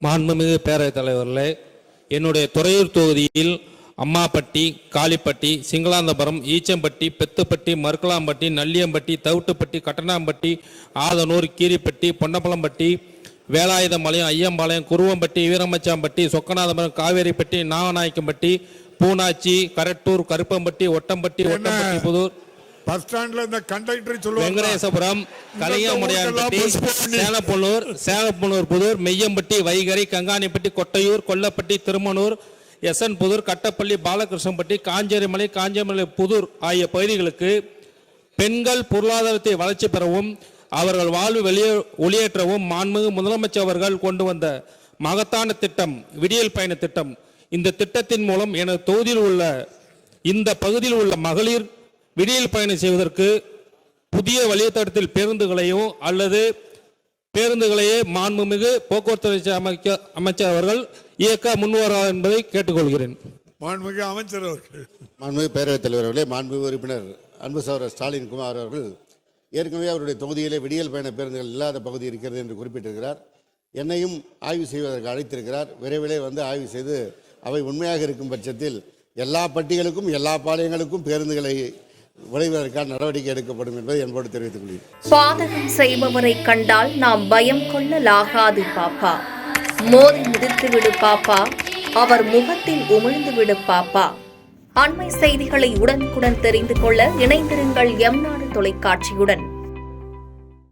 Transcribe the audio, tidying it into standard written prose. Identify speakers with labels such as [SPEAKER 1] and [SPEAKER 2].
[SPEAKER 1] மாண்புமிகு பேரவைத் தலைவர்களே, என்னுடைய துறையூர் தொகுதியில் அம்மாப்பட்டி, காளிப்பட்டி, சிங்களாந்தபுரம், ஈச்சம்பட்டி, பெத்துப்பட்டி, மருக்கலாம்பட்டி, நல்லியம்பட்டி, தவுட்டுப்பட்டி, கட்டணாம்பட்டி, ஆதனூர், கீரிப்பட்டி, பொன்னப்பளம்பட்டி, வேலாயுதம்பாளையம், ஐயம்பாளையம், குருவம்பட்டி, வீரமச்சாம்பட்டி, சொக்கநாதபுரம், காவேரிப்பட்டி, நாகநாயக்கம்பட்டி, பூனாச்சி, கரட்டூர், கருப்பம்பட்டி, ஒட்டம்பட்டி, ஒட்டம்பட்டி புதூர்,
[SPEAKER 2] பஸ் ஸ்டாண்ட்ல இந்த கண்டக்டர் சொல்லுவாங்க,
[SPEAKER 1] வெங்கடேசபுரம், கலியமுடையான்பட்டி, சேலப்பள்ளூர் புதூர், மெய்யம்பட்டி, வைகரை, கங்காணிப்பட்டி, கொட்டையூர், கொல்லப்பட்டி, திருமணூர், எஸ்என் புதூர், கட்டப்பள்ளி, பாலகிருஷ்ணம்பட்டி, காஞ்சேரிமலை புதூர் ஆகிய பகுதிகளுக்கு பெண்கள் பொருளாதாரத்தை வளர்ச்சி பெறவும் அவர்கள் வாழ்வு ஒளியேற்றவும் மாண்புமிகு முதலமைச்சர் அவர்கள் கொண்டு வந்த மகத்தான திட்டம் விடியல் பயண திட்டம். இந்த திட்டத்தின் மூலம் எனது தொகுதியில் உள்ள இந்த பகுதியில் உள்ள மகளிர் விடியல் பயணம் செய்வதற்கு புதிய வழித்தடத்தில் பேருந்துகளையோ அல்லது பேருந்துகளையே மாண்புமிகு போக்குவரத்து அமைச்சர் அவர்கள் இயக்க முன்வரார் என்பதை கேட்டுக்கொள்கிறேன்.
[SPEAKER 2] மாண்புமிகு அமைச்சர் அவர்கள்.
[SPEAKER 3] மாண்புமிகு பேரவைத் தலைவர் அவர்களே, மாண்புமிகு உறுப்பினர் அன்பு சகோதரர் ஸ்டாலின் குமார் அவர்கள் ஏற்கனவே அவருடைய தொகுதியிலே விடியல் பயண பேருந்துகள் இல்லாத பகுதி இருக்கிறது என்று குறிப்பிட்டிருக்கிறார். என்னையும் ஆய்வு செய்வதற்கு அழைத்திருக்கிறார். விரைவிலே வந்து ஆய்வு செய்து அவை உண்மையாக இருக்கும் பட்சத்தில் எல்லா பட்டிகளுக்கும் எல்லா பாளையங்களுக்கும் பேருந்துகளை விளைவதற்கான நடவடிக்கை எடுக்கப்படும் என்பதை என்போடு தெரிவித்துக் கொள்கிறேன்.
[SPEAKER 4] பாதகம் செய்பவரை கண்டால் நாம் பயம் கொள்ளலாகாது பாப்பா. மோதி மிதித்துவிடு பாப்பா, அவர் முகத்தில் உமிழ்ந்துவிடு பாப்பா. அண்மை செய்திகளை உடனுக்குடன் தெரிந்து கொள்ள இணைந்திருங்கள் எம் நாடு தொலைக்காட்சியுடன்.